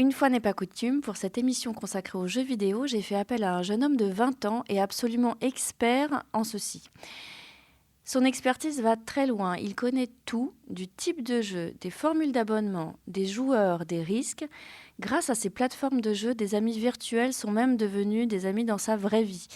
Une fois n'est pas coutume, pour cette émission consacrée aux jeux vidéo, j'ai fait appel à un jeune homme de 20 ans et absolument expert en ceci. Son expertise va très loin, il connaît tout, du type de jeu, des formules d'abonnement, des joueurs, des risques. Grâce à ces plateformes de jeux, des amis virtuels sont même devenus des amis dans sa vraie vie.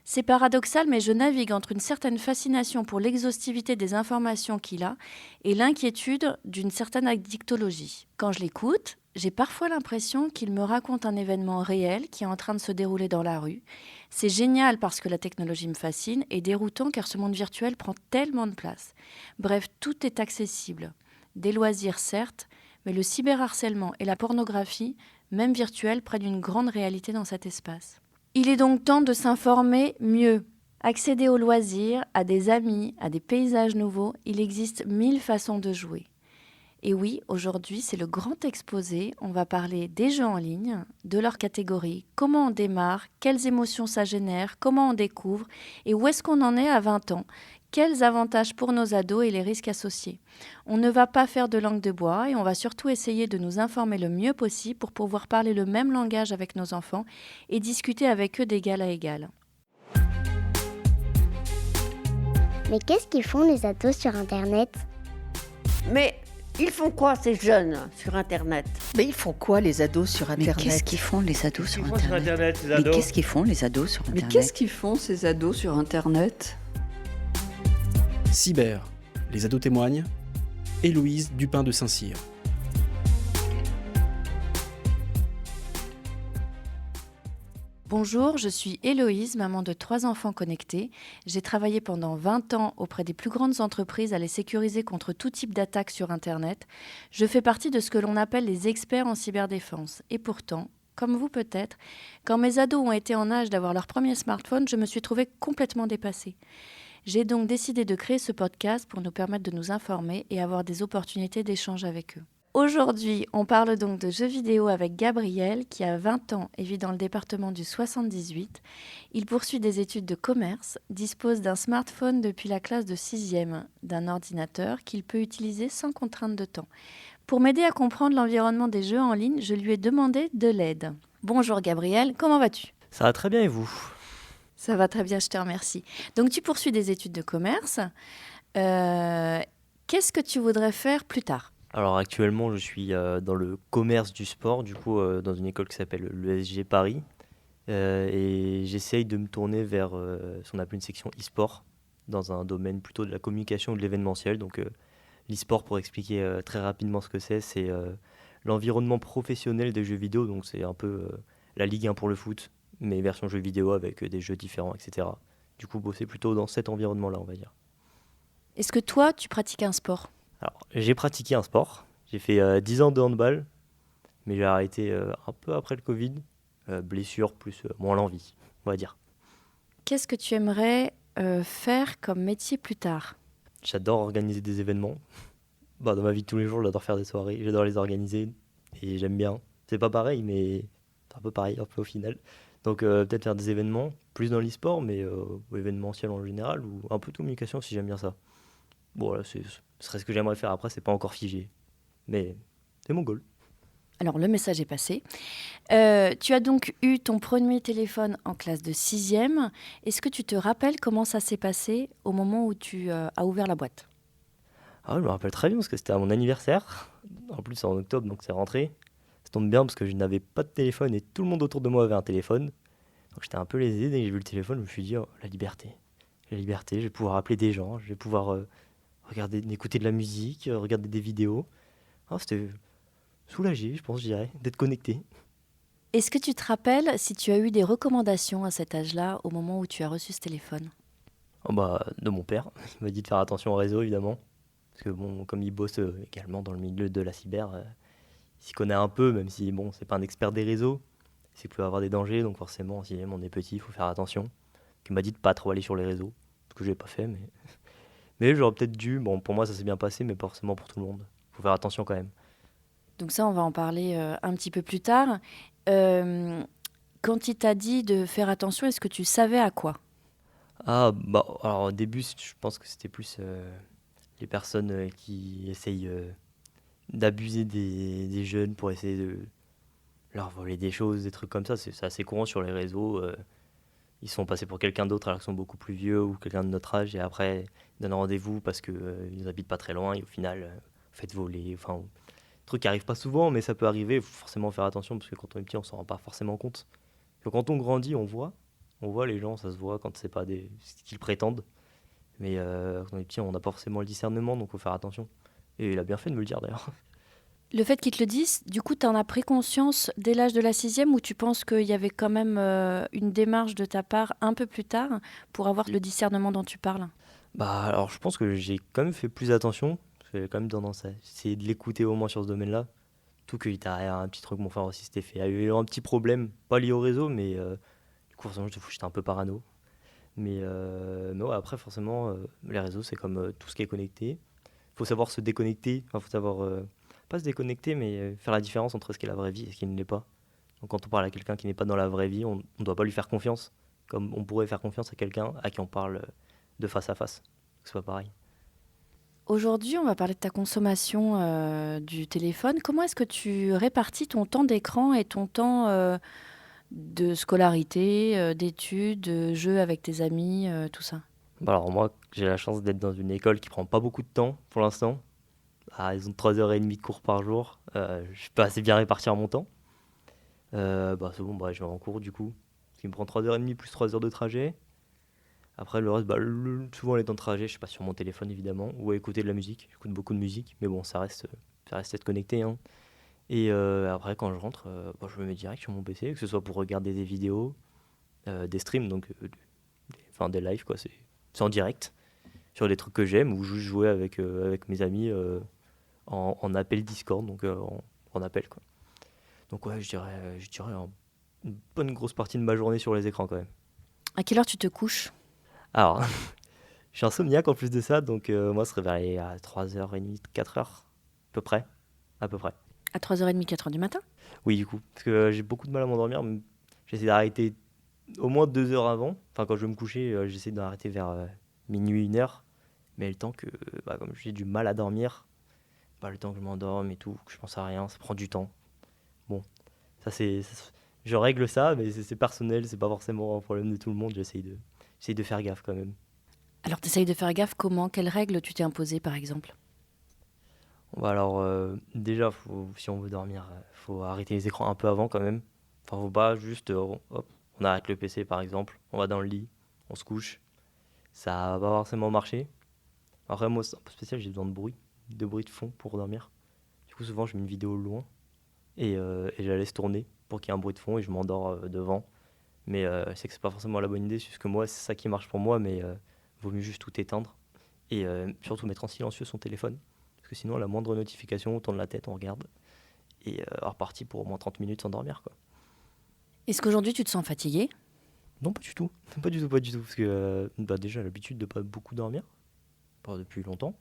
C'est paradoxal, mais je navigue entre une certaine fascination pour l'exhaustivité des informations qu'il a et l'inquiétude d'une certaine addictologie. Quand je l'écoute, j'ai parfois l'impression qu'il me raconte un événement réel qui est en train de se dérouler dans la rue. C'est génial parce que la technologie me fascine et déroutant car ce monde virtuel prend tellement de place. Bref, tout est accessible. Des loisirs certes, mais le cyberharcèlement et la pornographie, même virtuelle, prennent une grande réalité dans cet espace. Il est donc temps de s'informer mieux. Accéder aux loisirs, à des amis, à des paysages nouveaux, il existe 1000 façons de jouer. Et oui, aujourd'hui, c'est le grand exposé. On va parler des jeux en ligne, de leur catégorie, comment on démarre, quelles émotions ça génère, comment on découvre et où est-ce qu'on en est à 20 ans. Quels avantages pour nos ados et les risques associés. On ne va pas faire de langue de bois et on va surtout essayer de nous informer le mieux possible pour pouvoir parler le même langage avec nos enfants et discuter avec eux d'égal à égal. Mais qu'est-ce qu'ils font les ados sur Internet? Mais ils font quoi ces jeunes sur Internet? Mais ils font quoi les ados sur Mais Internet? qu'est-ce qu'ils font les ados sur Qu'est-ce qu'ils font sur Internet Internet, ces Mais ados qu'est-ce qu'ils font les ados sur Mais Internet qu'est-ce qu'ils font ces ados sur Internet? Cyber, les ados témoignent. Héloïse Dupin de Saint-Cyr. Bonjour, je suis Héloïse, maman de 3 enfants connectés. J'ai travaillé pendant 20 ans auprès des plus grandes entreprises à les sécuriser contre tout type d'attaque sur Internet. Je fais partie de ce que l'on appelle les experts en cyberdéfense. Et pourtant, comme vous peut-être, quand mes ados ont été en âge d'avoir leur premier smartphone, je me suis trouvée complètement dépassée. J'ai donc décidé de créer ce podcast pour nous permettre de nous informer et avoir des opportunités d'échange avec eux. Aujourd'hui, on parle donc de jeux vidéo avec Gabriel, qui a 20 ans et vit dans le département du 78. Il poursuit des études de commerce, dispose d'un smartphone depuis la classe de 6e, d'un ordinateur qu'il peut utiliser sans contrainte de temps. Pour m'aider à comprendre l'environnement des jeux en ligne, je lui ai demandé de l'aide. Bonjour Gabriel, comment vas-tu ? Ça va très bien et vous? Ça va très bien, je te remercie. Donc tu poursuis des études de commerce. Qu'est-ce que tu voudrais faire plus tard ? Alors actuellement, je suis dans le commerce du sport, du coup dans une école qui s'appelle l'ESG Paris. Et j'essaye de me tourner vers ce qu'on appelle une section e-sport, dans un domaine plutôt de la communication ou de l'événementiel. Donc l'e-sport, pour expliquer très rapidement ce que c'est l'environnement professionnel des jeux vidéo. Donc c'est un peu la Ligue 1 pour le foot, mais version jeux vidéo avec des jeux différents, etc. Du coup, c'est plutôt dans cet environnement-là, on va dire. Est-ce que toi, tu pratiques un sport ? Alors, j'ai pratiqué un sport. J'ai fait 10 ans de handball, mais j'ai arrêté un peu après le Covid. Blessure plus moins l'envie, on va dire. Qu'est-ce que tu aimerais faire comme métier plus tard ? J'adore organiser des événements. Dans ma vie de tous les jours, j'adore faire des soirées, j'adore les organiser et j'aime bien. C'est pas pareil, mais c'est un peu pareil, un peu au final. Donc peut-être faire des événements, plus dans l'e-sport, mais événementiel en général, ou un peu de communication si j'aime bien ça. Bon, voilà, ce serait ce que j'aimerais faire après, c'est pas encore figé. Mais c'est mon goal. Alors, le message est passé. Tu as donc eu ton premier téléphone en classe de 6e. Est-ce que tu te rappelles comment ça s'est passé au moment où tu as ouvert la boîte ? Ah, je me rappelle très bien parce que c'était à mon anniversaire. En plus, c'est en octobre, donc c'est rentré. Ça tombe bien parce que je n'avais pas de téléphone et tout le monde autour de moi avait un téléphone. Donc j'étais un peu lésé. Dès que j'ai vu le téléphone, je me suis dit, oh, la liberté. La liberté, je vais pouvoir appeler des gens, je vais pouvoir écouter de la musique, regarder des vidéos. Ah, c'était soulagé, je pense, je dirais, d'être connecté. Est-ce que tu te rappelles si tu as eu des recommandations à cet âge-là, au moment où tu as reçu ce téléphone ? Oh, de mon père, il m'a dit de faire attention au réseau, évidemment. Parce que bon, comme il bosse également dans le milieu de la cyber, il s'y connaît un peu, même si bon, c'est pas un expert des réseaux. Il sait qu'il peut y avoir des dangers, donc forcément, si on est petit, il faut faire attention. Il m'a dit de pas trop aller sur les réseaux, ce que j'ai pas fait, mais j'aurais peut-être dû. Bon, pour moi, ça s'est bien passé, mais pas forcément pour tout le monde. Il faut faire attention quand même. Donc ça, on va en parler un petit peu plus tard. Quand il t'a dit de faire attention, est-ce que tu savais à quoi ? Ah, alors au début, je pense que c'était plus les personnes qui essayent d'abuser des jeunes pour essayer leur voler des choses, des trucs comme ça. C'est assez courant sur les réseaux. Ils sont passés pour quelqu'un d'autre alors qu'ils sont beaucoup plus vieux ou quelqu'un de notre âge. Et après, ils donnent rendez-vous parce qu'ils habitent pas très loin. Et au final, faites voler. Enfin, truc qui arrive pas souvent, mais ça peut arriver. Il faut forcément faire attention parce que quand on est petit, on s'en rend pas forcément compte. Que quand on grandit, on voit les gens, ça se voit quand c'est pas ce qu'ils prétendent. Mais quand on est petit, on n'a pas forcément le discernement, donc il faut faire attention. Et il a bien fait de me le dire d'ailleurs. Le fait qu'ils te le disent, du coup, tu en as pris conscience dès l'âge de la 6e ou tu penses qu'il y avait quand même une démarche de ta part un peu plus tard pour avoir le discernement dont tu parles? Bah alors je pense que j'ai quand même fait plus attention. J'ai quand même tendance à essayer de l'écouter au moins sur ce domaine-là. Tout qu'il y a un petit truc, mon frère aussi s'était fait. Il y a eu un petit problème, pas lié au réseau, mais du coup forcément j'étais un peu parano. Mais ouais, après forcément, les réseaux c'est comme tout ce qui est connecté. Il faut savoir se déconnecter, enfin faut savoir, pas se déconnecter, mais faire la différence entre ce qui est la vraie vie et ce qui ne l'est pas. Donc quand on parle à quelqu'un qui n'est pas dans la vraie vie, on ne doit pas lui faire confiance, comme on pourrait faire confiance à quelqu'un à qui on parle de face à face. C'est pas pareil. Aujourd'hui, on va parler de ta consommation du téléphone. Comment est-ce que tu répartis ton temps d'écran et ton temps de scolarité, d'études, de jeux avec tes amis, tout ça? Bah alors moi, j'ai la chance d'être dans une école qui prend pas beaucoup de temps pour l'instant. Ah, ils ont 3h30 de cours par jour. Je peux assez bien répartir mon temps. Bah c'est bon, bah, je vais en cours du coup. Ce qui me prend 3h30 plus 3 heures de trajet. Après le reste, bah, souvent les temps de trajet, je suis pas sur mon téléphone évidemment, ou à écouter de la musique. J'écoute beaucoup de musique, mais bon, ça reste être connecté, hein. Et après quand je rentre, bah, je me mets direct sur mon PC, que ce soit pour regarder des vidéos, des streams, donc des lives quoi. C'est en direct sur des trucs que j'aime ou juste jouer avec mes amis en appel Discord, donc en appel quoi. Donc ouais, je dirais une bonne grosse partie de ma journée sur les écrans quand même. À quelle heure tu te couches? Alors, je suis insomniaque en plus de ça, donc moi, se réveiller à 3h30, 4h, à peu près. À 3h30, 4h du matin? Oui, du coup, parce que j'ai beaucoup de mal à m'endormir. J'essaie d'arrêter au moins 2 heures avant. Enfin, quand je vais me coucher, j'essaie d'arrêter vers minuit, 1h. Mais le temps que, bah, comme j'ai du mal à dormir, bah, le temps que je m'endorme et tout, que je pense à rien, ça prend du temps. Bon, je règle ça, mais c'est personnel, c'est pas forcément un problème de tout le monde. J'essaie de faire gaffe quand même. Alors, tu essayes de faire gaffe comment? Quelles règles tu t'es imposées, par exemple? Bah alors, déjà, si on veut dormir, faut arrêter les écrans un peu avant quand même. Enfin, faut pas juste, hop, on arrête le PC par exemple, on va dans le lit, on se couche. Ça va pas forcément marcher. Après, moi, c'est un peu spécial, j'ai besoin de bruit de fond pour dormir. Du coup, souvent, je mets une vidéo loin et je la laisse tourner pour qu'il y ait un bruit de fond et je m'endors devant. Mais je sais que c'est pas forcément la bonne idée, c'est juste que moi, c'est ça qui marche pour moi, mais vaut mieux juste tout éteindre et surtout mettre en silencieux son téléphone. Parce que sinon, la moindre notification, on tourne la tête, on regarde et reparti pour au moins 30 minutes sans dormir, quoi. Est-ce qu'aujourd'hui, tu te sens fatigué? Non, pas du tout. Pas du tout, pas du tout. Parce que bah, déjà, j'ai l'habitude de pas beaucoup dormir, pas depuis longtemps.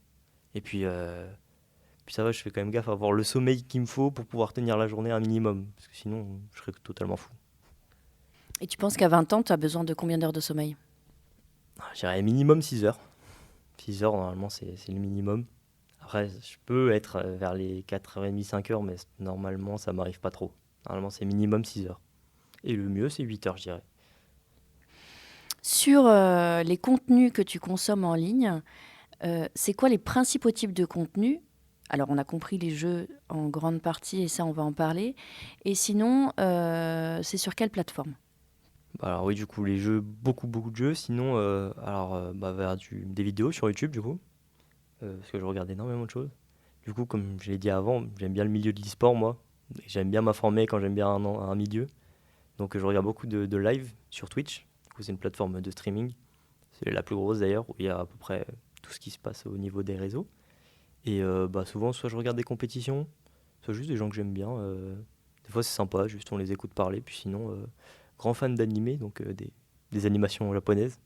Et puis ça va, je fais quand même gaffe à avoir le sommeil qu'il me faut pour pouvoir tenir la journée un minimum. Parce que sinon, je serais totalement fou. Et tu penses qu'à 20 ans, tu as besoin de combien d'heures de sommeil? Je dirais minimum 6 heures. 6 heures, normalement, c'est le minimum. Après, je peux être vers les 4h30, 5h, mais normalement, ça m'arrive pas trop. Normalement, c'est minimum 6 heures. Et le mieux, c'est 8 heures, je dirais. Sur les contenus que tu consommes en ligne, c'est quoi les principaux types de contenus? Alors, on a compris les jeux en grande partie, et ça, on va en parler. Et sinon, c'est sur quelle plateforme? Bah alors oui, du coup, les jeux, beaucoup de jeux. Sinon, bah, vers des vidéos sur YouTube, du coup. Parce que je regarde énormément de choses. Du coup, comme je l'ai dit avant, j'aime bien le milieu de l'e-sport, moi. Et j'aime bien m'informer quand j'aime bien un milieu. Donc je regarde beaucoup de live sur Twitch. Du coup, c'est une plateforme de streaming. C'est la plus grosse d'ailleurs, où il y a à peu près tout ce qui se passe au niveau des réseaux. Et bah, souvent, soit je regarde des compétitions, soit juste des gens que j'aime bien. Des fois, c'est sympa, juste on les écoute parler. Puis sinon, grand fan d'animé, donc des animations japonaises.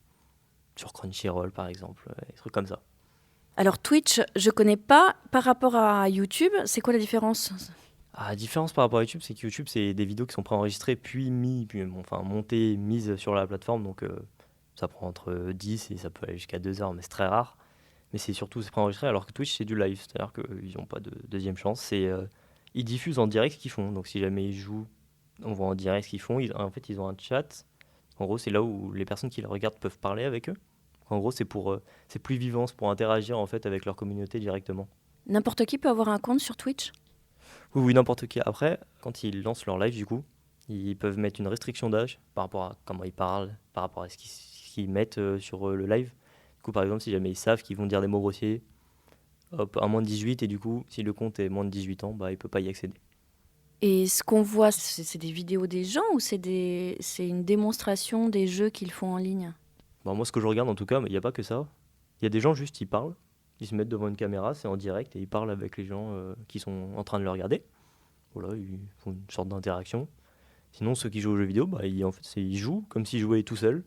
Sur Crunchyroll, par exemple, des trucs comme ça. Alors, Twitch, je connais pas. Par rapport à YouTube, c'est quoi la différence? La différence par rapport à YouTube, c'est que YouTube, c'est des vidéos qui sont préenregistrées, puis montées, mises sur la plateforme. Donc, ça prend entre 10 et ça peut aller jusqu'à 2 heures, mais c'est très rare. Mais c'est préenregistré, alors que Twitch, c'est du live. C'est-à-dire qu'ils n'ont pas de deuxième chance. Ils diffusent en direct ce qu'ils font. Donc, si jamais ils jouent On voit en direct ce qu'ils font. En fait, ils ont un chat. En gros, c'est là où les personnes qui les regardent peuvent parler avec eux. En gros, c'est plus vivant, c'est pour interagir en fait avec leur communauté directement. N'importe qui peut avoir un compte sur Twitch? Oui, n'importe qui. Après, quand ils lancent leur live, du coup, ils peuvent mettre une restriction d'âge par rapport à comment ils parlent, par rapport à ce qu'ils mettent sur le live. Du coup, par exemple, si jamais ils savent qu'ils vont dire des mots grossiers, hop, un moins de 18, et du coup, si le compte est moins de 18 ans, bah, il peut pas y accéder. Et ce qu'on voit, c'est des vidéos des gens ou c'est une démonstration des jeux qu'ils font en ligne? Bon, moi, ce que je regarde, en tout cas, il n'y a pas que ça. Il y a des gens, juste, ils parlent. Ils se mettent devant une caméra, c'est en direct, et ils parlent avec les gens qui sont en train de le regarder. Voilà, ils font une sorte d'interaction. Sinon, ceux qui jouent aux jeux vidéo, bah, en fait, ils jouent comme s'ils jouaient tout seuls.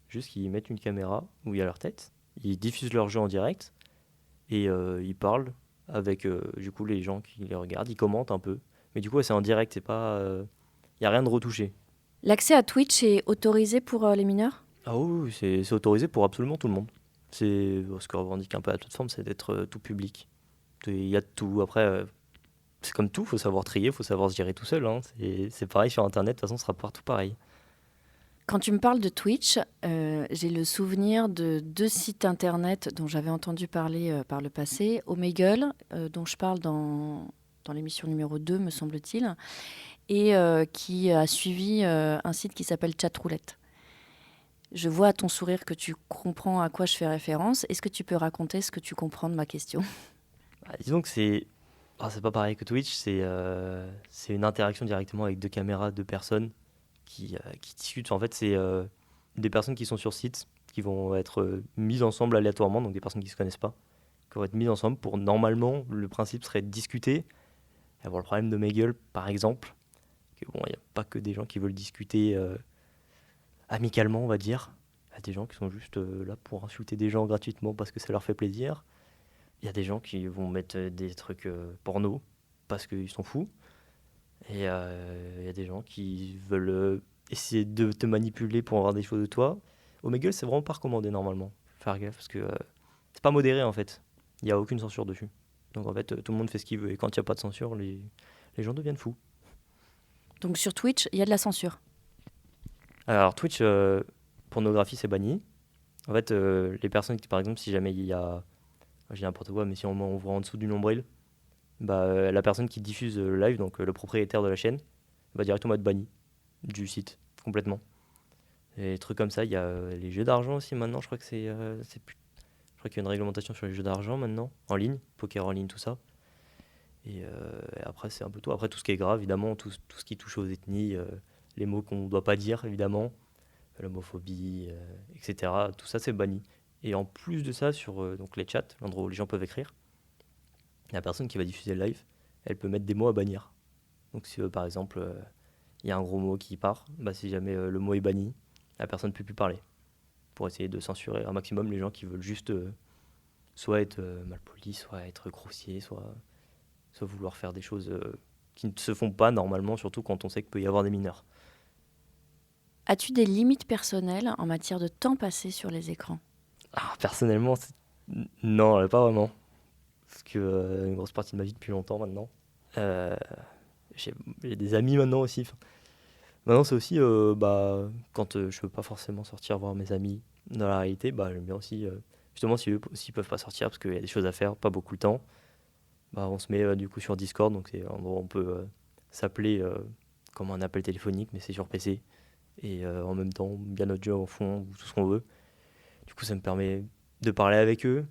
Juste qu'ils mettent une caméra où il y a leur tête. Ils diffusent leur jeu en direct. Et ils parlent avec du coup, les gens qui les regardent. Ils commentent un peu. Mais du coup, ouais, c'est en direct, c'est pas... Il n'y a rien de retouché. L'accès à Twitch est autorisé pour les mineurs? Ah oui, c'est autorisé pour absolument tout le monde. C'est ce que revendique un peu la plateforme, c'est d'être tout public. Il y a de tout. Après, c'est comme tout, il faut savoir trier, il faut savoir se gérer tout seul. Hein. C'est pareil sur Internet, de toute façon, ce sera partout pareil. Quand tu me parles de Twitch, j'ai le souvenir de 2 sites internet dont j'avais entendu parler par le passé. Omegle, dont je parle dans l'émission numéro 2, me semble-t-il, et qui a suivi un site qui s'appelle Chatroulette. Je vois à ton sourire que tu comprends à quoi je fais référence. Est-ce que tu peux raconter ce que tu comprends de ma question? Bah, disons que c'est pas pareil que Twitch, c'est une interaction directement avec 2 caméras, 2 personnes qui discutent. En fait, c'est des personnes qui sont sur site, qui vont être mises ensemble aléatoirement, donc des personnes qui ne se connaissent pas, qui vont être mises ensemble pour, normalement, le principe serait de discuter. Et avoir le problème de Meagle, par exemple, que bon, il n'y a pas que des gens qui veulent discuter amicalement, on va dire. Il y a des gens qui sont juste là pour insulter des gens gratuitement parce que ça leur fait plaisir. Il y a des gens qui vont mettre des trucs porno parce qu'ils sont fous. Et il y a des gens qui veulent essayer de te manipuler pour avoir des choses de toi. Omegle, c'est vraiment pas recommandé normalement. Faut faire gaffe parce que c'est pas modéré en fait. Il n'y a aucune censure dessus. Donc en fait, tout le monde fait ce qu'il veut. Et quand il n'y a pas de censure, les gens deviennent fous. Donc sur Twitch, il y a de la censure. Alors Twitch, pornographie, c'est banni. En fait, les personnes qui, par exemple, si jamais il y a... Je dis n'importe quoi, mais si on voit en dessous du nombril, bah, la personne qui diffuse le live, donc le propriétaire de la chaîne, va directement être banni du site, complètement. Et des trucs comme ça, il y a les jeux d'argent aussi maintenant, je crois que je crois qu'il y a une réglementation sur les jeux d'argent maintenant, en ligne, poker en ligne, tout ça. Et après, c'est un peu tout. Après, tout ce qui est grave, évidemment, tout ce qui touche aux ethnies, les mots qu'on ne doit pas dire, évidemment, l'homophobie, etc. Tout ça, c'est banni. Et en plus de ça, sur donc les chats, l'endroit où les gens peuvent écrire, la personne qui va diffuser le live, elle peut mettre des mots à bannir. Donc si par exemple, il y a un gros mot qui part, bah, si jamais le mot est banni, la personne ne peut plus parler. Pour essayer de censurer un maximum les gens qui veulent juste soit être malpolis, soit être grossier, soit vouloir faire des choses qui ne se font pas normalement, surtout quand on sait qu'il peut y avoir des mineurs. As-tu des limites personnelles en matière de temps passé sur les écrans? Personnellement, non, pas vraiment. Parce que une grosse partie de ma vie depuis longtemps maintenant. J'ai des amis maintenant aussi. Maintenant, c'est aussi quand je peux pas forcément sortir voir mes amis dans la réalité, bah, j'aime bien aussi, justement, si eux aussi peuvent pas sortir parce qu'il y a des choses à faire, pas beaucoup de temps, bah, on se met du coup sur Discord. Donc c'est en gros, on peut s'appeler comme un appel téléphonique, mais c'est sur PC. Et en même temps, bien notre jeu au fond, ou tout ce qu'on veut. Du coup, ça me permet de parler avec eux,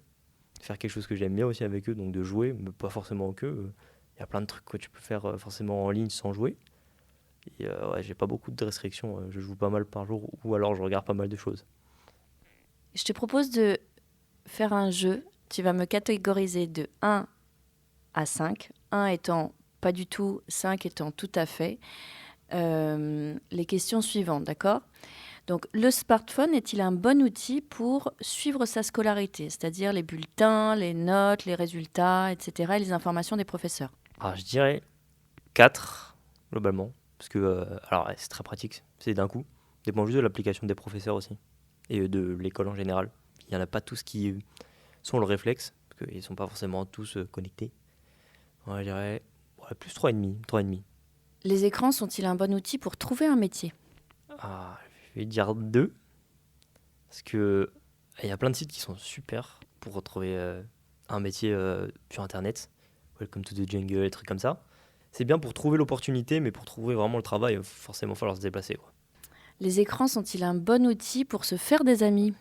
de faire quelque chose que j'aime bien aussi avec eux, donc de jouer, mais pas forcément que. Il y a plein de trucs que tu peux faire forcément en ligne sans jouer. Et ouais, j'ai pas beaucoup de restrictions. Je joue pas mal par jour, ou alors je regarde pas mal de choses. Je te propose de faire un jeu. Tu vas me catégoriser de 1 à 5. 1 étant pas du tout, 5 étant tout à fait. Les questions suivantes, d'accord? Donc, le smartphone est-il un bon outil pour suivre sa scolarité, c'est-à-dire les bulletins, les notes, les résultats, etc., et les informations des professeurs? Alors, je dirais 4, globalement. Parce que, alors, ouais, c'est très pratique, c'est d'un coup. Ça dépend juste de l'application des professeurs aussi. Et de l'école en général. Il n'y en a pas tous qui sont le réflexe, parce qu'ils ne sont pas forcément tous connectés. Ouais, je dirais plus 3,5. Les écrans sont-ils un bon outil pour trouver un métier? Ah, je vais dire 2, parce que il y a plein de sites qui sont super pour retrouver un métier sur Internet. Welcome to the jungle, des trucs comme ça. C'est bien pour trouver l'opportunité, mais pour trouver vraiment le travail, il va forcément falloir se déplacer, quoi. Les écrans sont-ils un bon outil pour se faire des amis?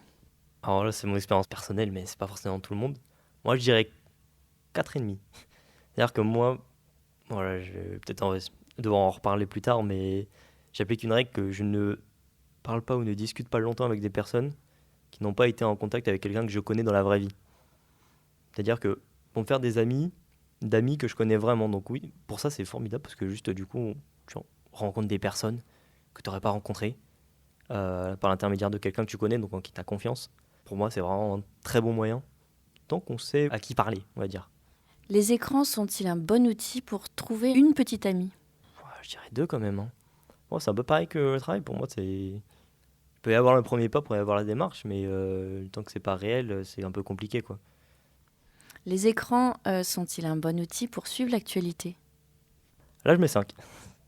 Alors là, c'est mon expérience personnelle, mais c'est pas forcément tout le monde. Moi, je dirais 4,5. C'est-à-dire que moi, voilà, je vais peut-être devoir en reparler plus tard, mais j'applique une règle que je ne parle pas ou ne discute pas longtemps avec des personnes qui n'ont pas été en contact avec quelqu'un que je connais dans la vraie vie. C'est-à-dire que pour me faire des amis, d'amis que je connais vraiment. Donc oui, pour ça, c'est formidable parce que juste du coup, tu rencontres des personnes que tu n'aurais pas rencontrées par l'intermédiaire de quelqu'un que tu connais, donc en qui tu as confiance. Pour moi, c'est vraiment un très bon moyen, tant qu'on sait à qui parler, on va dire. Les écrans sont-ils un bon outil pour trouver une petite amie? Ouais, je dirais 2 quand même, hein. Bon, c'est un peu pareil que le travail, pour moi, c'est... Il peut y avoir le premier pas pour y avoir la démarche, mais tant que c'est pas réel, c'est un peu compliqué, quoi. Les écrans sont-ils un bon outil pour suivre l'actualité? Là, je mets 5.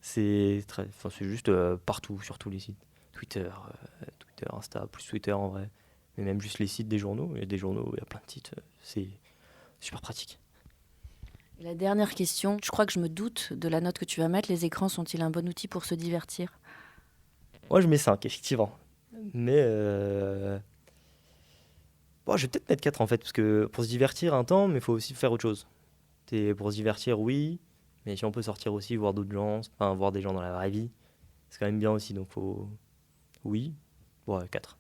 C'est juste partout, sur tous les sites. Twitter, Insta, plus Twitter en vrai. Mais même juste les sites des journaux. Il y a des journaux, il y a plein de sites. C'est super pratique. Et la dernière question, je crois que je me doute de la note que tu vas mettre. Les écrans sont-ils un bon outil pour se divertir? Moi, je mets 5, effectivement. Mais bon, je vais peut-être mettre 4 en fait, parce que pour se divertir un temps, mais il faut aussi faire autre chose. Pour se divertir, oui, mais si on peut sortir aussi, voir d'autres gens, enfin, voir des gens dans la vraie vie, c'est quand même bien aussi. Donc, oui, ouais, 4.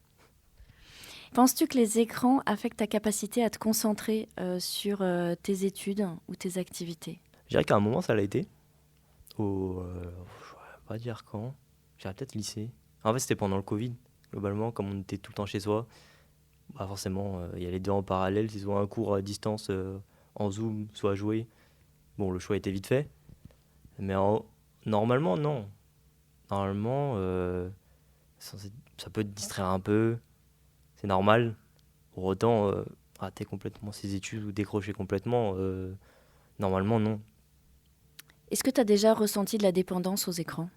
Penses-tu que les écrans affectent ta capacité à te concentrer sur tes études ou tes activités? Je dirais qu'à un moment, ça l'a été. Je ne vais pas dire quand. Je dirais peut-être lycée. En fait, c'était pendant le Covid. Globalement, comme on était tout le temps chez soi, bah forcément, il y a les deux en parallèle. C'est soit un cours à distance en Zoom, soit à jouer. Bon, le choix était vite fait. Mais normalement, non. Normalement, ça peut te distraire un peu. C'est normal. Pour autant, rater complètement ses études ou décrocher complètement, normalement, non. Est-ce que tu as déjà ressenti de la dépendance aux écrans?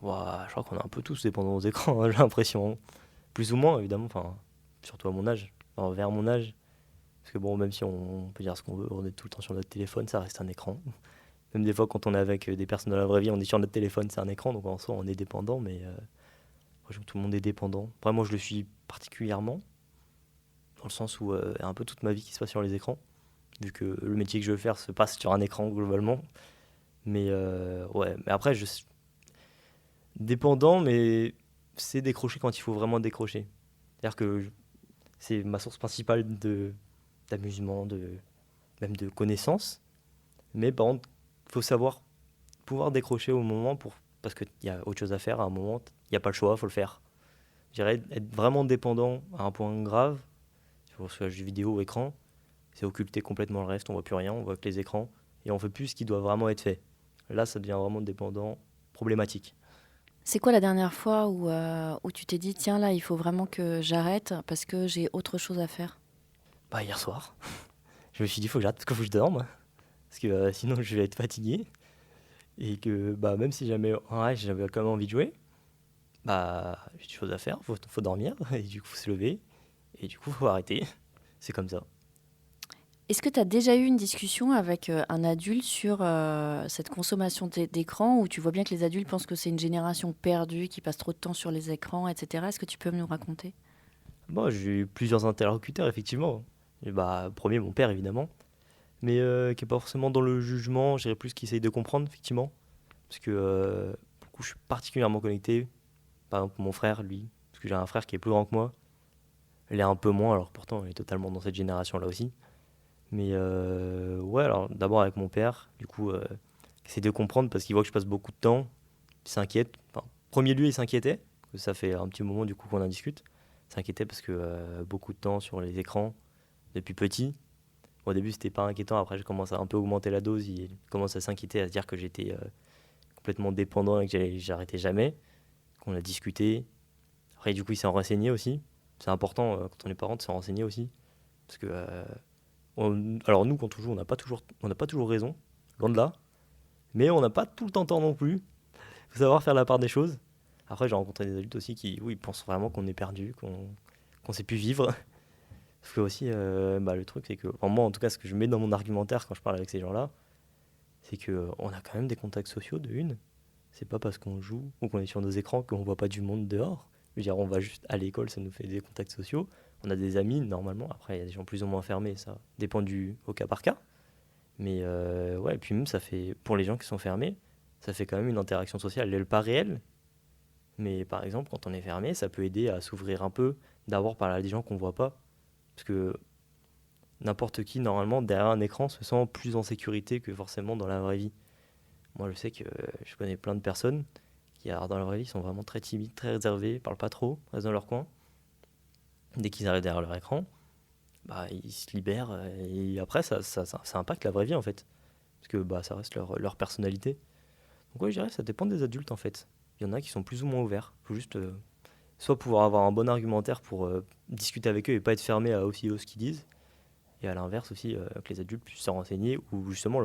Ouah, je crois qu'on est un peu tous dépendants aux écrans, hein, j'ai l'impression. Plus ou moins, évidemment, enfin, surtout à mon âge, enfin, vers mon âge. Parce que bon, même si on peut dire ce qu'on veut, on est tout le temps sur notre téléphone, ça reste un écran. Même des fois, quand on est avec des personnes dans la vraie vie, on est sur notre téléphone, c'est un écran, donc en soi, on est dépendant, mais tout le monde est dépendant. Après, moi, je le suis particulièrement, dans le sens où il y a un peu toute ma vie qui se passe sur les écrans, vu que le métier que je veux faire se passe sur un écran, globalement. Mais ouais, mais après, je suis dépendant, mais c'est décrocher quand il faut vraiment décrocher. C'est-à-dire que c'est ma source principale d'amusement, même de connaissances. Mais par contre, il faut savoir pouvoir décrocher au moment parce qu'il y a autre chose à faire à un moment. Il n'y a pas le choix, il faut le faire. Je dirais être vraiment dépendant à un point grave, sur le jeu vidéo ou écran, c'est occulter complètement le reste. On ne voit plus rien, on voit que les écrans. Et on ne fait plus ce qui doit vraiment être fait. Là, ça devient vraiment dépendant, problématique. C'est quoi la dernière fois où tu t'es dit, tiens là, il faut vraiment que j'arrête parce que j'ai autre chose à faire? Bah, hier soir, je me suis dit, il faut que j'arrête parce qu'il faut que je dorme. Parce que sinon, je vais être fatigué. Et que bah, même si j'avais quand même envie de jouer, bah, j'ai des choses à faire, faut dormir. Et du coup, faut se lever. Et du coup, faut arrêter. C'est comme ça. Est-ce que tu as déjà eu une discussion avec un adulte sur cette consommation d'écran où tu vois bien que les adultes pensent que c'est une génération perdue qui passe trop de temps sur les écrans, etc. Est-ce que tu peux nous raconter? Bon, j'ai eu plusieurs interlocuteurs, effectivement. Et bah, premier, mon père, évidemment. Mais qui n'est pas forcément dans le jugement, je dirais plus qu'il essaye de comprendre, effectivement. Parce que pour le coup, je suis particulièrement connecté. Par exemple, mon frère, lui, parce que j'ai un frère qui est plus grand que moi. Il est un peu moins, alors pourtant, il est totalement dans cette génération-là aussi. Mais ouais, alors d'abord avec mon père, du coup, il essaie de comprendre parce qu'il voit que je passe beaucoup de temps. Il s'inquiète. Enfin, premier lieu, il s'inquiétait. Ça fait un petit moment, du coup, qu'on en discute. Il s'inquiétait parce que beaucoup de temps sur les écrans depuis petit. Au début, c'était pas inquiétant. Après, je commence à un peu augmenter la dose. Il commence à s'inquiéter, à se dire que j'étais complètement dépendant et que j'arrêtais jamais. Qu'on a discuté. Après, du coup, il s'est renseigné aussi. C'est important quand on est parent de se renseigner aussi. Parce que, alors nous, quand on joue, on n'a pas toujours raison. Loin de là. Mais on n'a pas tout le temps non plus. Il faut savoir faire la part des choses. Après, j'ai rencontré des adultes aussi qui, oui, pensent vraiment qu'on est perdu, qu'on sait plus vivre. Parce que aussi, le truc, c'est que, enfin, moi, en tout cas, ce que je mets dans mon argumentaire quand je parle avec ces gens-là, c'est qu'on a quand même des contacts sociaux de une. C'est pas parce qu'on joue ou qu'on est sur nos écrans qu'on voit pas du monde dehors. Je veux dire, on va juste à l'école, ça nous fait des contacts sociaux. On a des amis, normalement. Après, il y a des gens plus ou moins fermés, ça dépend au cas par cas. Mais ouais, et puis même, ça fait, pour les gens qui sont fermés, ça fait quand même une interaction sociale. Elle n'est pas réelle, mais par exemple, quand on est fermé, ça peut aider à s'ouvrir un peu, d'avoir parlé à des gens qu'on voit pas. Parce que n'importe qui, normalement, derrière un écran, se sent plus en sécurité que forcément dans la vraie vie. Moi, je sais que je connais plein de personnes qui, alors, dans la vraie vie, sont vraiment très timides, très réservées, parlent pas trop, restent dans leur coin. Dès qu'ils arrivent derrière leur écran, ils se libèrent et après, ça impacte la vraie vie, en fait. Parce que ça reste leur personnalité. Donc ouais, je dirais que ça dépend des adultes, en fait. Il y en a qui sont plus ou moins ouverts. Il faut juste soit pouvoir avoir un bon argumentaire pour discuter avec eux et pas être fermé à aussi ce qu'ils disent. Et à l'inverse aussi, que les adultes puissent se renseigner ou justement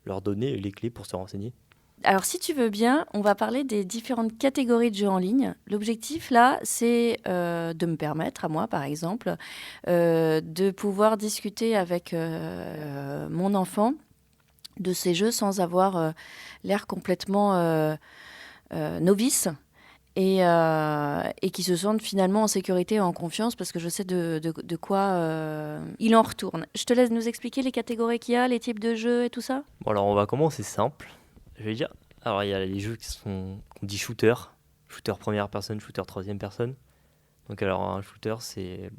leur donner les clés pour se renseigner. Alors, si tu veux bien, on va parler des différentes catégories de jeux en ligne. L'objectif, là, c'est de me permettre, à moi, par exemple, de pouvoir discuter avec mon enfant de ces jeux sans avoir l'air complètement novice et qui se sentent finalement en sécurité et en confiance parce que je sais de quoi il en retourne. Je te laisse nous expliquer les catégories qu'il y a, les types de jeux et tout ça. Bon, alors on va commencer simple. Je vais dire, alors il y a les jeux qu'on dit shooter première personne, shooter troisième personne. Donc alors un shooter, c'est,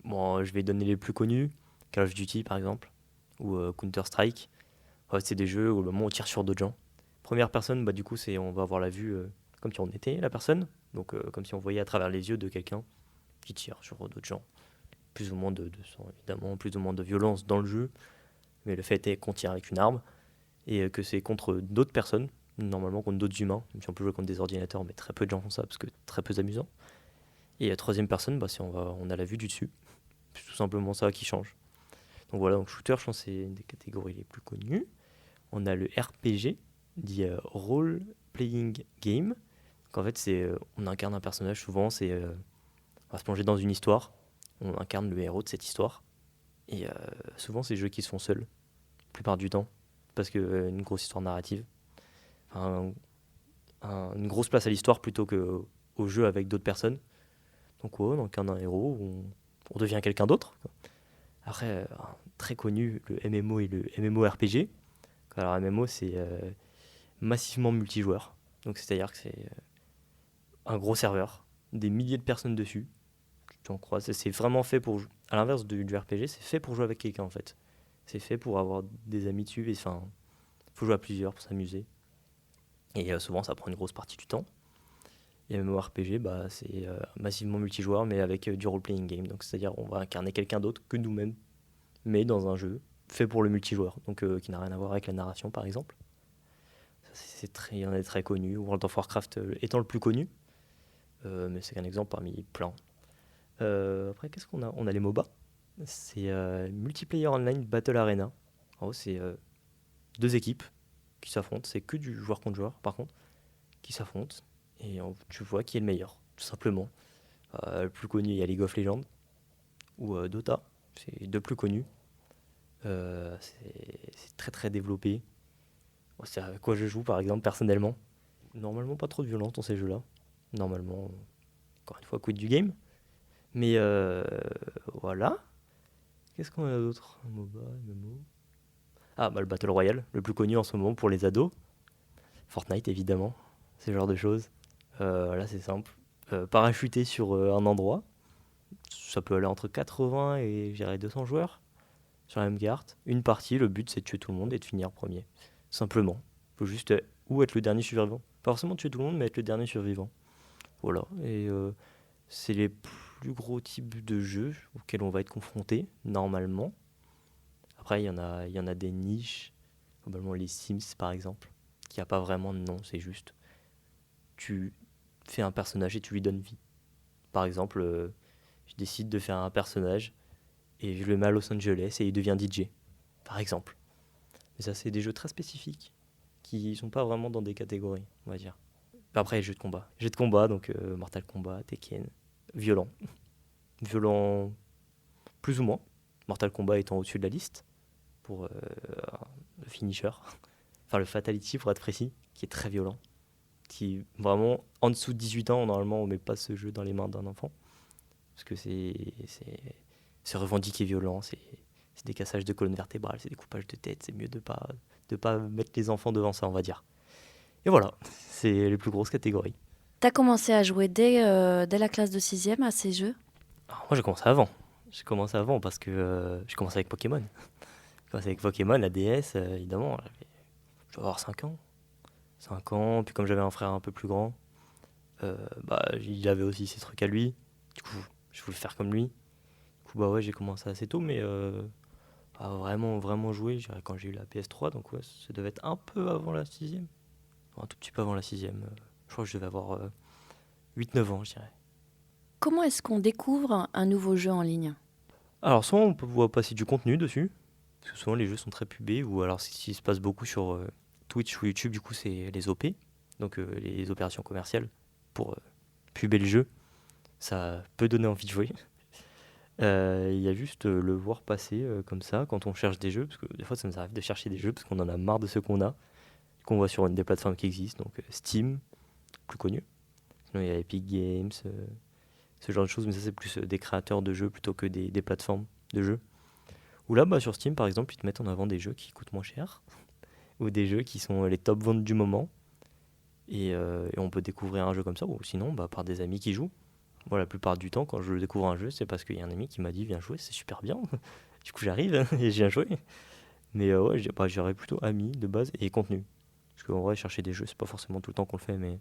bon, je vais donner les plus connus, Call of Duty par exemple, ou Counter-Strike. En fait, c'est des jeux où le moment on tire sur d'autres gens. Première personne, du coup, on va avoir la vue comme si on était la personne, donc comme si on voyait à travers les yeux de quelqu'un qui tire sur d'autres gens. Plus ou moins de sang, évidemment, plus ou moins de violence dans le jeu, mais le fait est qu'on tire avec une arme et que c'est contre d'autres personnes, normalement contre d'autres humains, même si on peut jouer contre des ordinateurs, mais très peu de gens font ça parce que très peu amusant. Et troisième personne, on a la vue du dessus. C'est tout simplement ça qui change. Donc voilà, donc shooter, je pense que c'est une des catégories les plus connues. On a le RPG, dit Role Playing Game. Donc en fait, on incarne un personnage, souvent, on va se plonger dans une histoire, on incarne le héros de cette histoire. Et souvent, c'est des jeux qui se font seuls, la plupart du temps, parce qu'une grosse histoire narrative, une grosse place à l'histoire plutôt qu'au jeu avec d'autres personnes. Donc on incarne un héros, on devient quelqu'un d'autre, quoi. Après, très connu, le MMO et le MMORPG. Alors MMO, c'est massivement multijoueur. Donc c'est-à-dire que c'est un gros serveur, des milliers de personnes dessus. Tu en crois, c'est vraiment fait pour... À l'inverse du RPG, c'est fait pour jouer avec quelqu'un en fait. C'est fait pour avoir des amis dessus. Il faut jouer à plusieurs pour s'amuser. Et souvent, ça prend une grosse partie du temps. Et MMORPG, c'est massivement multijoueur, mais avec du role-playing game. Donc c'est-à-dire on va incarner quelqu'un d'autre que nous-mêmes, mais dans un jeu fait pour le multijoueur, donc qui n'a rien à voir avec la narration par exemple. Il y en a des très connus, World of Warcraft étant le plus connu, mais c'est qu'un exemple parmi plein. Après, qu'est-ce qu'on a ? On a les MOBA, c'est Multiplayer Online Battle Arena. En gros, c'est deux équipes qui s'affrontent, c'est que du joueur contre joueur par contre, qui s'affrontent, et tu vois qui est le meilleur, tout simplement. Le plus connu, il y a League of Legends, ou Dota, c'est les deux plus connus. C'est très très développé. C'est à quoi je joue par exemple personnellement. Normalement pas trop de violence dans ces jeux-là. Normalement, encore une fois, quid du game. Mais voilà. Qu'est-ce qu'on a d'autre ? MOBA, MMO. Le Battle Royale, le plus connu en ce moment pour les ados. Fortnite évidemment, ce genre de choses. Là c'est simple. Parachuter sur un endroit. Ça peut aller entre 80 et je dirais 200 joueurs sur la même carte. Une partie, le but c'est de tuer tout le monde et de finir premier. Simplement. Il faut juste être le dernier survivant. Pas forcément tuer tout le monde, mais être le dernier survivant. Voilà. Et c'est les plus gros types de jeux auxquels on va être confronté, normalement. Après, il y en a des niches. Globalement, les Sims, par exemple, qui n'a pas vraiment de nom, c'est juste tu fais un personnage et tu lui donnes vie. Par exemple, je décide de faire un personnage et je le mets à Los Angeles et il devient DJ, par exemple. Mais ça, c'est des jeux très spécifiques qui sont pas vraiment dans des catégories, on va dire. Après, jeux de combat. Jeux de combat, donc Mortal Kombat, Tekken, violent. Violent plus ou moins. Mortal Kombat étant au-dessus de la liste pour le finisher, enfin le fatality pour être précis, qui est très violent. Qui vraiment, en dessous de 18 ans, normalement, on met pas ce jeu dans les mains d'un enfant. Parce que c'est revendiqué violent, c'est des cassages de colonne vertébrale, c'est des coupages de tête, c'est mieux de pas mettre les enfants devant ça, on va dire. Et voilà, c'est les plus grosses catégories. T'as commencé à jouer dès la classe de 6e à ces jeux? Alors, moi, j'ai commencé avant. J'ai commencé avant parce que j'ai commencé avec Pokémon. J'ai commencé avec Pokémon, la DS, évidemment. Je dois avoir 5 ans. 5 ans, puis comme j'avais un frère un peu plus grand, il avait aussi ses trucs à lui. Du coup, je voulais faire comme lui. Du coup, ouais, j'ai commencé assez tôt, mais à vraiment jouer, je dirais quand j'ai eu la PS3, donc ouais, ça devait être un peu avant la 6e. Un tout petit peu avant la 6e. Je crois que je devais avoir 8-9 ans, je dirais. Comment est-ce qu'on découvre un nouveau jeu en ligne? Alors, soit on peut voir passer du contenu dessus, parce que souvent les jeux sont très pubés, ou alors ce qui se passe beaucoup sur Twitch ou YouTube, du coup, c'est les OP, donc les opérations commerciales, pour puber le jeu. Ça peut donner envie de jouer. Il y a juste le voir passer comme ça quand on cherche des jeux, parce que des fois ça nous arrive de chercher des jeux parce qu'on en a marre de ceux qu'on voit sur une des plateformes qui existent, donc Steam, plus connu. Sinon il y a Epic Games, ce genre de choses, mais ça c'est plus des créateurs de jeux plutôt que des plateformes de jeux. Ou là, sur Steam par exemple, ils te mettent en avant des jeux qui coûtent moins cher, ou des jeux qui sont les top ventes du moment, et on peut découvrir un jeu comme ça, ou sinon par des amis qui jouent. Moi, la plupart du temps, quand je découvre un jeu, c'est parce qu'il y a un ami qui m'a dit viens jouer, c'est super bien. Du coup, j'arrive et je viens jouer. Mais ouais, j'irais plutôt amis de base et contenu. Parce qu'en vrai, chercher des jeux, c'est pas forcément tout le temps qu'on le fait, mais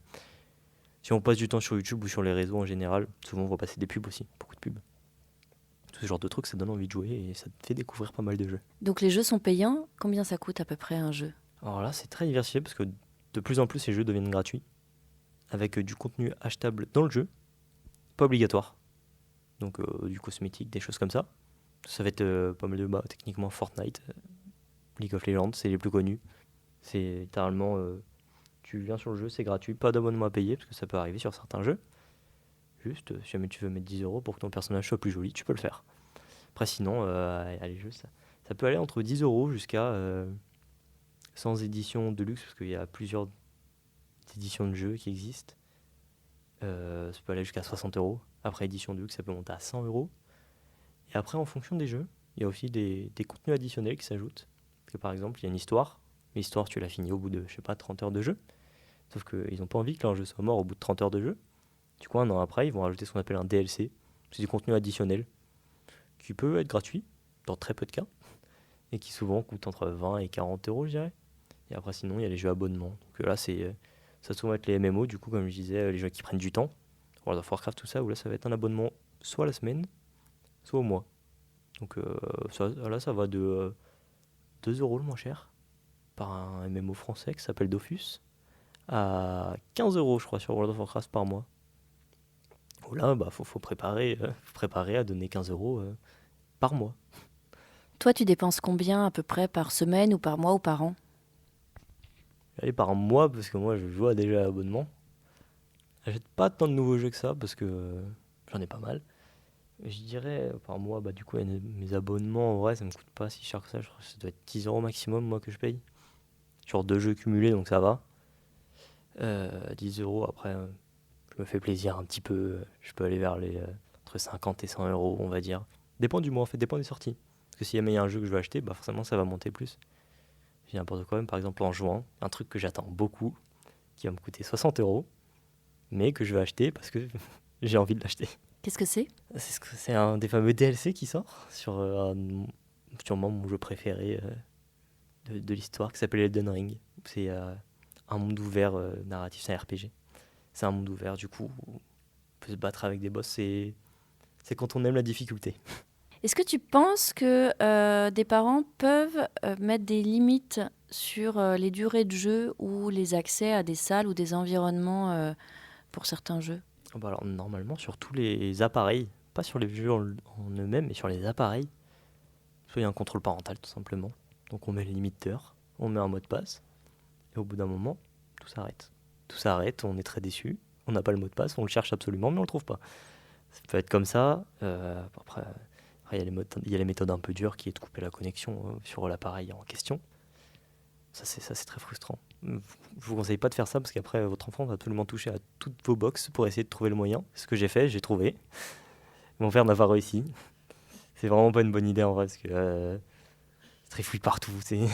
si on passe du temps sur YouTube ou sur les réseaux en général, souvent on voit passer des pubs aussi, beaucoup de pubs. Tout ce genre de trucs, ça donne envie de jouer et ça te fait découvrir pas mal de jeux. Donc les jeux sont payants. Combien ça coûte à peu près un jeu? Alors là, c'est très diversifié parce que de plus en plus, ces jeux deviennent gratuits, avec du contenu achetable dans le jeu. Pas obligatoire, donc du cosmétique, des choses comme ça. Ça va être pas mal de techniquement Fortnite, League of Legends, c'est les plus connus. C'est littéralement, tu viens sur le jeu, c'est gratuit, pas d'abonnement à payer, parce que ça peut arriver sur certains jeux. Juste, si jamais tu veux mettre 10 € pour que ton personnage soit plus joli, tu peux le faire. Après sinon, les jeux, ça peut aller entre 10 € jusqu'à sans édition de luxe, parce qu'il y a plusieurs éditions de jeux qui existent. Ça peut aller jusqu'à 60 €. Après édition de luxe, ça peut monter à 100 €. Et après, en fonction des jeux, il y a aussi des contenus additionnels qui s'ajoutent. Parce que par exemple, il y a une histoire. L'histoire, tu l'as finie au bout de, 30 heures de jeu. Sauf qu'ils n'ont pas envie que leur jeu soit mort au bout de 30 heures de jeu. Du coup, un an après, ils vont rajouter ce qu'on appelle un DLC. C'est du contenu additionnel qui peut être gratuit, dans très peu de cas, et qui souvent coûte entre 20 et 40 €, je dirais. Et après, sinon, il y a les jeux abonnements. Donc là, ça va souvent être les MMO, du coup, comme je disais, les jeux qui prennent du temps. World of Warcraft, tout ça, où là, ça va être un abonnement soit la semaine, soit au mois. Donc là, ça va de 2 € le moins cher, par un MMO français qui s'appelle Dofus, à 15 €, je crois, sur World of Warcraft par mois. Où là, faut préparer à donner 15 € par mois. Toi, tu dépenses combien à peu près par semaine ou par mois ou par an? Allez, par mois, parce que moi, je joue à déjà l'abonnement. J'achète pas tant de nouveaux jeux que ça, parce que j'en ai pas mal. Je dirais, par mois, du coup, mes abonnements, en vrai, ça me coûte pas si cher que ça. Je crois que ça doit être 10 € maximum, moi, que je paye. Sur 2 jeux cumulés, donc ça va. 10 €, après, je me fais plaisir un petit peu. Je peux aller vers les entre 50 et 100 €, on va dire. Dépend du mois, en fait, dépend des sorties. Parce que si jamais il y a un jeu que je veux acheter, forcément, ça va monter plus. J'ai n'importe quoi, même par exemple en juin, un truc que j'attends beaucoup, qui va me coûter 60 €, mais que je vais acheter parce que j'ai envie de l'acheter. Qu'est-ce que c'est? C'est un des fameux DLC qui sort sur sûrement mon jeu préféré de l'histoire, qui s'appelle Elden Ring. C'est un monde ouvert narratif, c'est un RPG. C'est un monde ouvert, du coup, on peut se battre avec des boss, c'est quand on aime la difficulté. Est-ce que tu penses que des parents peuvent mettre des limites sur les durées de jeu ou les accès à des salles ou des environnements pour certains jeux? Alors, normalement, sur tous les appareils, pas sur les jeux en eux-mêmes, mais sur les appareils, soit il y a un contrôle parental, tout simplement. Donc on met les limite d'heures, on met un mot de passe, et au bout d'un moment, tout s'arrête. Tout s'arrête, on est très déçu, on n'a pas le mot de passe, on le cherche absolument, mais on le trouve pas. Ça peut être comme ça. Après, il y a les méthodes un peu dures qui est de couper la connexion sur l'appareil en question. Ça, c'est très frustrant. Je vous conseille pas de faire ça parce qu'après, votre enfant va absolument toucher à toutes vos box pour essayer de trouver le moyen. C'est ce que j'ai fait, j'ai trouvé. Mon père n'a pas réussi. C'est vraiment pas une bonne idée en vrai parce que ça trifouille partout. C'est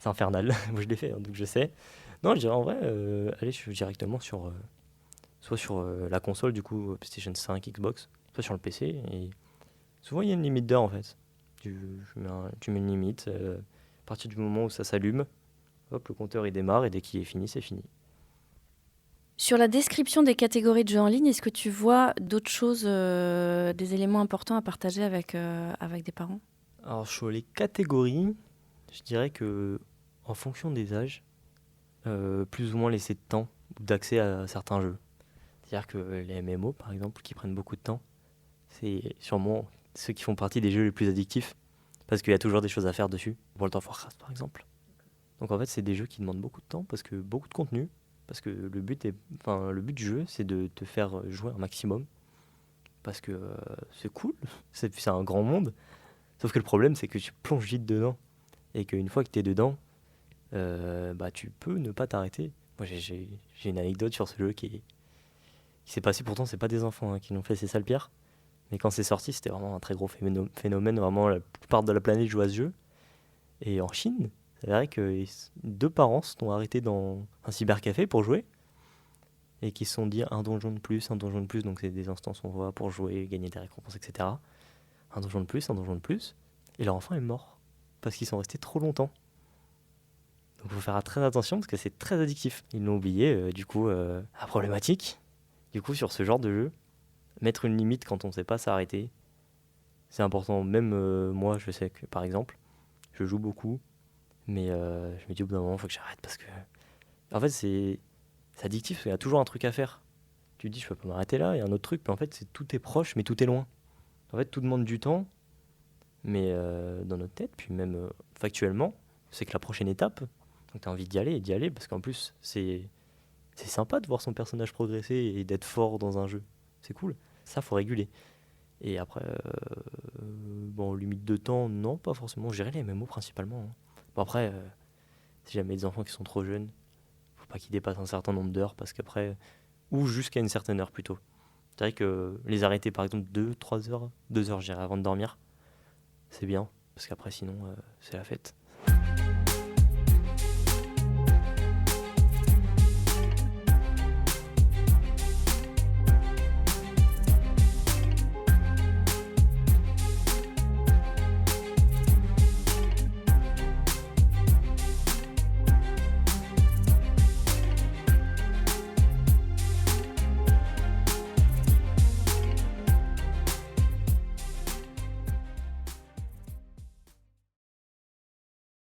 infernal. Moi, je l'ai fait, hein, donc je sais. Non, je dirais en vrai, allez directement soit sur la console, du coup, PlayStation 5, Xbox, soit sur le PC. Et souvent, il y a une limite d'heure en fait. Tu mets une limite. À partir du moment où ça s'allume, hop, le compteur il démarre et dès qu'il est fini, c'est fini. Sur la description des catégories de jeux en ligne, est-ce que tu vois d'autres choses, des éléments importants à partager avec des parents? Alors sur les catégories, je dirais que en fonction des âges, plus ou moins laisser de temps ou d'accès à certains jeux. C'est-à-dire que les MMO par exemple, qui prennent beaucoup de temps, c'est sûrement ceux qui font partie des jeux les plus addictifs, parce qu'il y a toujours des choses à faire dessus. World of Warcraft par exemple. Donc en fait c'est des jeux qui demandent beaucoup de temps, parce que beaucoup de contenu, parce que le but du jeu c'est de te faire jouer un maximum, parce que c'est cool, c'est un grand monde, sauf que le problème c'est que tu plonges vite dedans, et qu'une fois que tu es dedans, tu peux ne pas t'arrêter. Moi j'ai une anecdote sur ce jeu qui s'est passé, pourtant c'est pas des enfants qui l'ont fait, c'est ça le pire. Mais quand c'est sorti, c'était vraiment un très gros phénomène. Vraiment, la plupart de la planète joue à ce jeu. Et en Chine, c'est vrai que 2 parents se sont arrêtés dans un cybercafé pour jouer. Et qui se sont dit un donjon de plus, donc c'est des instances où on voit pour jouer, gagner des récompenses, etc. Un donjon de plus. Et leur enfant est mort. Parce qu'ils sont restés trop longtemps. Donc il faut faire très attention parce que c'est très addictif. Ils l'ont oublié, la problématique. Du coup, sur ce genre de jeu, mettre une limite quand on ne sait pas s'arrêter, c'est important. Même moi, je sais que, par exemple, je joue beaucoup, mais je me dis au bout d'un moment, il faut que j'arrête parce que... En fait, c'est addictif, parce qu'il y a toujours un truc à faire. Tu te dis, je peux pas m'arrêter là, il y a un autre truc, mais en fait, tout est proche, mais tout est loin. En fait, tout demande du temps, mais dans notre tête, puis même factuellement, c'est que la prochaine étape, donc tu as envie d'y aller, parce qu'en plus, c'est sympa de voir son personnage progresser et d'être fort dans un jeu. C'est cool. Ça, faut réguler. Et après, limite de temps, non, pas forcément. Gérer les MMO principalement. Hein. Bon, après, si jamais des enfants qui sont trop jeunes, faut pas qu'ils dépassent un certain nombre d'heures, parce qu'après, ou jusqu'à une certaine heure plutôt. C'est vrai que les arrêter par exemple 2-3 heures, 2 heures, je dirais, avant de dormir, c'est bien, parce qu'après, sinon, c'est la fête.